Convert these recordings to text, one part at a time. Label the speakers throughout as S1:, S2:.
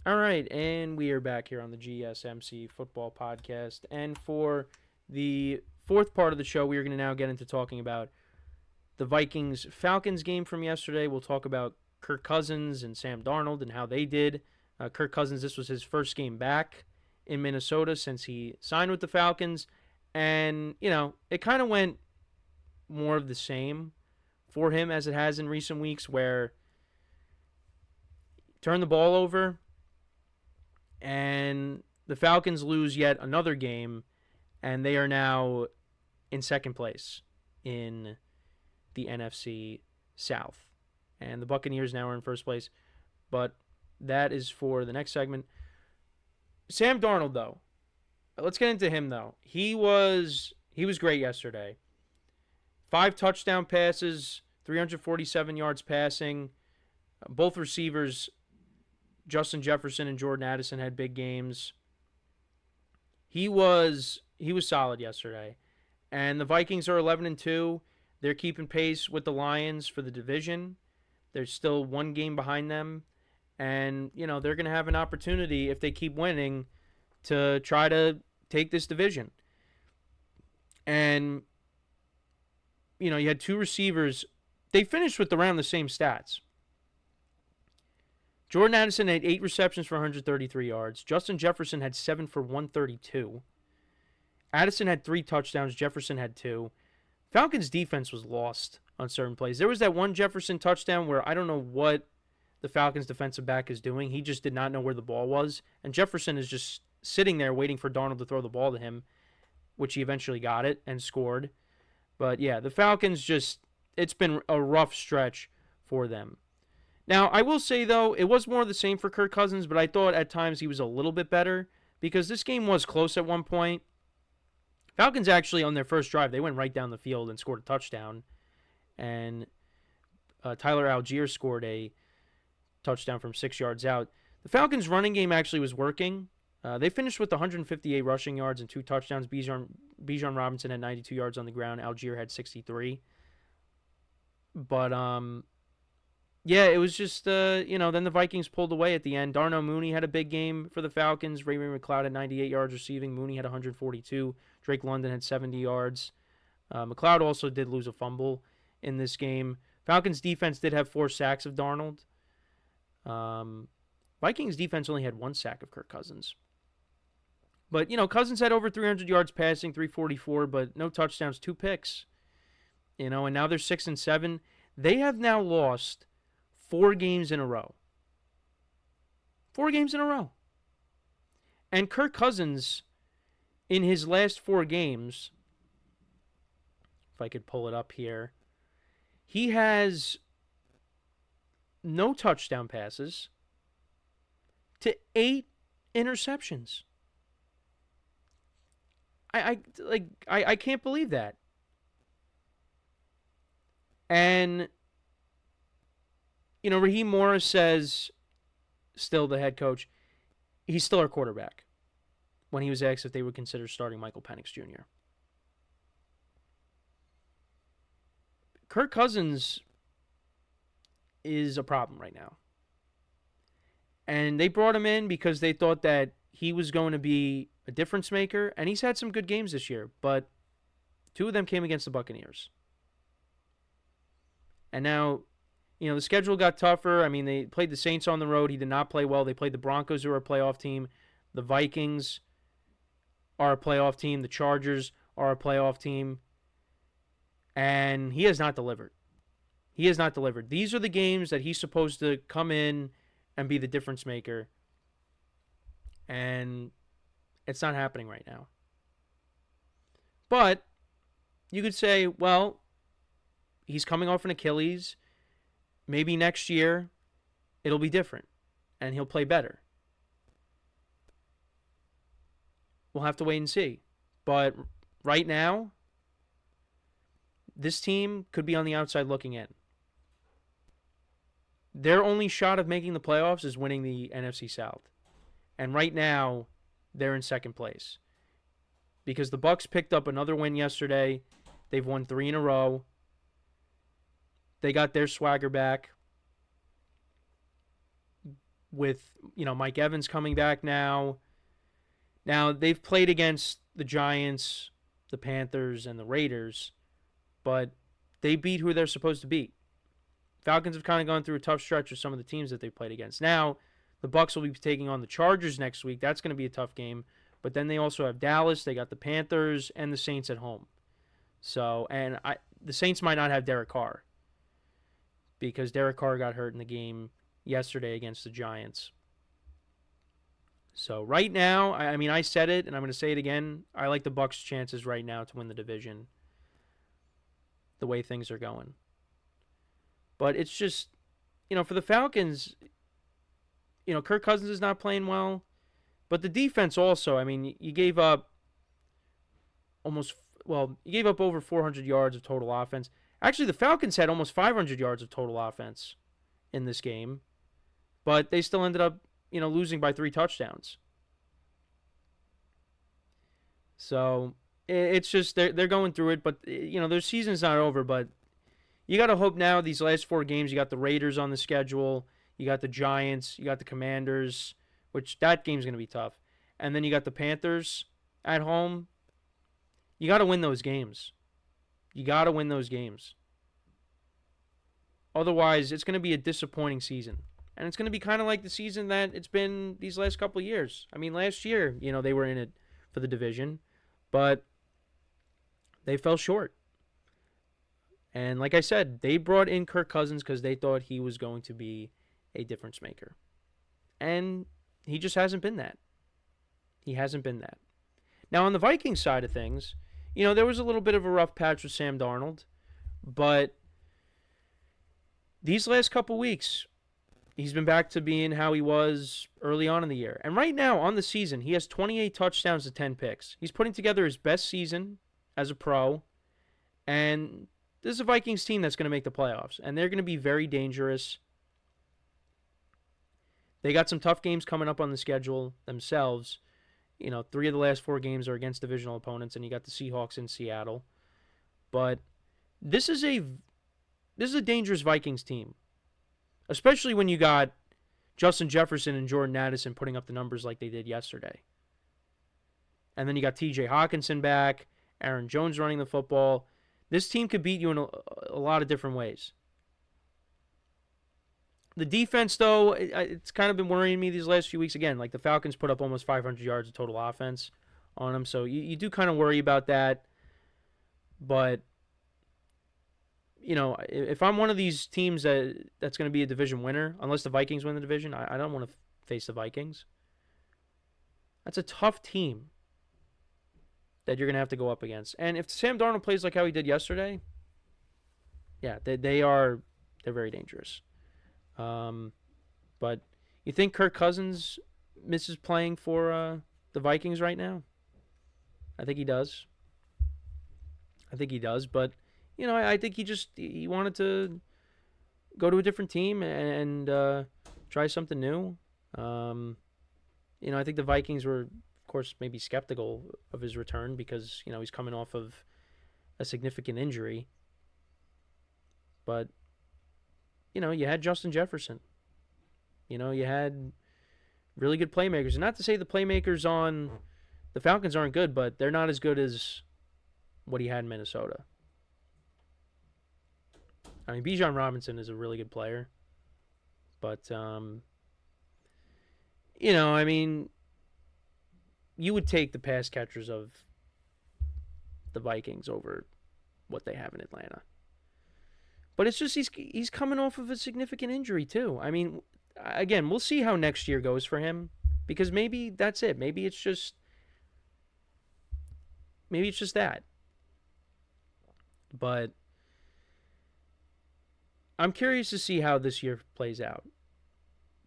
S1: All right, and we are back here on the GSMC Football Podcast. And for the fourth part of the show, we are going to now get into talking about the Vikings Falcons game from yesterday. We'll talk about Kirk Cousins and Sam Darnold and how they did. Kirk Cousins, this was his first game back in Minnesota since he signed with the Falcons. And, it kind of went more of the same for him as it has in recent weeks, where turn the ball over and the Falcons lose yet another game, and they are now in second place in the NFC South. And the Buccaneers now are in first place. But that is for the next segment. Sam Darnold, though. Let's get into him, though. He was great yesterday. 5 touchdown passes, 347 yards passing. Both receivers, Justin Jefferson and Jordan Addison, had big games. He was solid yesterday. And the Vikings are 11-2. They're keeping pace with the Lions for the division. They're still one game behind them. And, they're going to have an opportunity, if they keep winning, to try to take this division. And, you had 2 receivers. They finished with around the same stats. Jordan Addison had 8 receptions for 133 yards. Justin Jefferson had 7 for 132. Addison had 3 touchdowns. Jefferson had 2. Falcons' defense was lost on certain plays. There was that one Jefferson touchdown where I don't know what the Falcons' defensive back is doing. He just did not know where the ball was. And Jefferson is just sitting there waiting for Darnold to throw the ball to him, which he eventually got it and scored. But, yeah, the Falcons it's been a rough stretch for them. Now, I will say, though, it was more of the same for Kirk Cousins, but I thought at times he was a little bit better because this game was close at one point. Falcons actually, on their first drive, they went right down the field and scored a touchdown. And Tyler Algier scored a touchdown from 6 yards out. The Falcons' running game actually was working. They finished with 158 rushing yards and 2 touchdowns. Bijan Robinson had 92 yards on the ground. Algier had 63. But, yeah, it was just, then the Vikings pulled away at the end. Darnell Mooney had a big game for the Falcons. Ray-Ray McCloud had 98 yards receiving. Mooney had 142. Drake London had 70 yards. McCloud also did lose a fumble in this game. Falcons' defense did have 4 sacks of Darnold. Vikings' defense only had 1 sack of Kirk Cousins. But, Cousins had over 300 yards passing, 344, but no touchdowns, 2 picks. And now they're 6-7. They have now lost 4 games in a row. 4 games in a row. And Kirk Cousins, in his last 4 games, if I could pull it up here, he has no touchdown passes to 8 interceptions. I can't believe that. And, Raheem Morris says, still the head coach, he's still our quarterback, when he was asked if they would consider starting Michael Penix Jr. Kirk Cousins is a problem right now. And they brought him in because they thought that he was going to be a difference maker, and he's had some good games this year, but 2 of them came against the Buccaneers. And now, the schedule got tougher. I mean, they played the Saints on the road. He did not play well. They played the Broncos, who are a playoff team. The Vikings are a playoff team. The Chargers are a playoff team. And he has not delivered. He has not delivered. These are the games that he's supposed to come in and be the difference maker. And it's not happening right now. But you could say, well, he's coming off an Achilles. Maybe next year it'll be different and he'll play better. We'll have to wait and see. But right now, this team could be on the outside looking in. Their only shot of making the playoffs is winning the NFC South. And right now, they're in second place. Because the Bucs picked up another win yesterday. They've won 3 in a row. They got their swagger back. with, Mike Evans coming back now. Now, they've played against the Giants, the Panthers, and the Raiders, but they beat who they're supposed to beat. Falcons have kind of gone through a tough stretch with some of the teams that they've played against. Now, the Bucs will be taking on the Chargers next week. That's going to be a tough game. But then they also have Dallas. They got the Panthers and the Saints at home. So, the Saints might not have Derek Carr because Derek Carr got hurt in the game yesterday against the Giants. So right now, I said it, and I'm going to say it again. I like the Bucs' chances right now to win the division the way things are going. But it's just, for the Falcons, Kirk Cousins is not playing well. But the defense also, you gave up you gave up over 400 yards of total offense. Actually, the Falcons had almost 500 yards of total offense in this game. But they still ended up, losing by 3 touchdowns. So it's just they're going through it, but their season's not over. But you got to hope now these last 4 games. You got the Raiders on the schedule, you got the Giants, you got the Commanders, which that game's going to be tough, and then you got the Panthers at home. You got to win those games. Otherwise, it's going to be a disappointing season. And it's going to be kind of like the season that it's been these last couple of years. Last year, they were in it for the division, but they fell short. And like I said, they brought in Kirk Cousins because they thought he was going to be a difference maker. And he just hasn't been that. Now, on the Vikings side of things, there was a little bit of a rough patch with Sam Darnold, but these last couple weeks, he's been back to being how he was early on in the year. And right now, on the season, he has 28 touchdowns to 10 picks. He's putting together his best season as a pro. And this is a Vikings team that's going to make the playoffs. And they're going to be very dangerous. They got some tough games coming up on the schedule themselves. 3 of the last 4 games are against divisional opponents, and you got the Seahawks in Seattle. But this is a dangerous Vikings team. Especially when you got Justin Jefferson and Jordan Addison putting up the numbers like they did yesterday. And then you got TJ Hawkinson back, Aaron Jones running the football. This team could beat you in a lot of different ways. The defense, though, it's kind of been worrying me these last few weeks. Again, like the Falcons put up almost 500 yards of total offense on them. So you do kind of worry about that. But if I'm one of these teams that's going to be a division winner, unless the Vikings win the division, I don't want to face the Vikings. That's a tough team that you're going to have to go up against. And if Sam Darnold plays like how he did yesterday, yeah, they're very dangerous. But you think Kirk Cousins misses playing for the Vikings right now? I think he does. But I think he wanted to go to a different team and try something new. I think the Vikings were, of course, maybe skeptical of his return because, he's coming off of a significant injury. But, you had Justin Jefferson. You had really good playmakers. And not to say the playmakers on the Falcons aren't good, but they're not as good as what he had in Minnesota. Bijan Robinson is a really good player. But, you would take the pass catchers of the Vikings over what they have in Atlanta. But it's just he's coming off of a significant injury, too. Again, we'll see how next year goes for him. Because maybe that's it. Maybe it's just that. But I'm curious to see how this year plays out,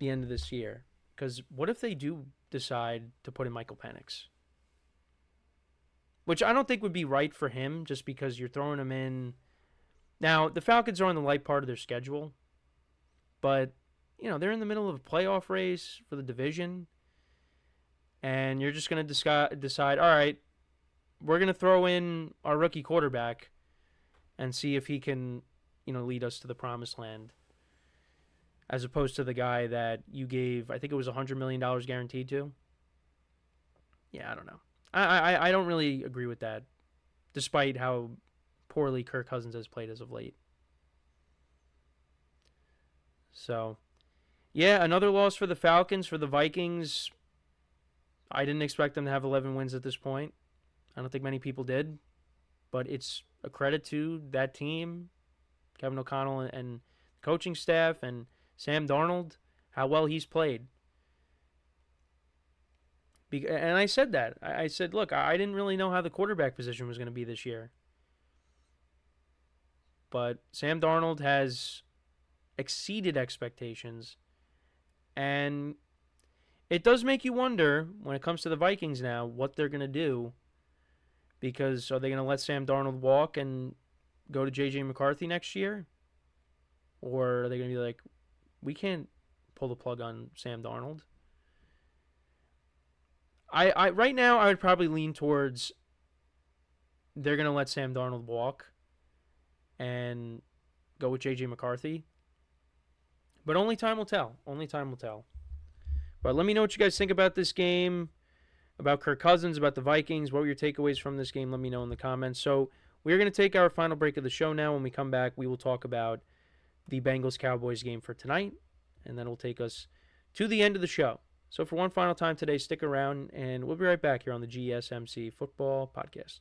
S1: the end of this year. Because what if they do decide to put in Michael Penix? Which I don't think would be right for him, just because you're throwing him in. Now, the Falcons are on the light part of their schedule, but, they're in the middle of a playoff race for the division, and you're just going to decide, all right, we're going to throw in our rookie quarterback and see if he can, lead us to the promised land. as opposed to the guy that you gave, I think it was $100 million guaranteed to. Yeah, I don't know. I don't really agree with that, despite how poorly Kirk Cousins has played as of late. So, yeah, another loss for the Falcons. For the Vikings, I didn't expect them to have 11 wins at this point. I don't think many people did. But it's a credit to that team, Kevin O'Connell and coaching staff, and Sam Darnold, how well he's played. And I said that. I said, look, I didn't really know how the quarterback position was going to be this year. But Sam Darnold has exceeded expectations. And it does make you wonder, when it comes to the Vikings now, what they're going to do. Because are they going to let Sam Darnold walk and go to J.J. McCarthy next year? Or are they going to be like, we can't pull the plug on Sam Darnold? I right now, I would probably lean towards they're going to let Sam Darnold walk and go with J.J. McCarthy. But only time will tell. Only time will tell. But let me know what you guys think about this game, about Kirk Cousins, about the Vikings. What were your takeaways from this game? Let me know in the comments. So we're going to take our final break of the show now. When we come back, we will talk about the Bengals-Cowboys game for tonight, and then it'll take us to the end of the show. So for one final time today, stick around, and we'll be right back here on the GSMC Football Podcast.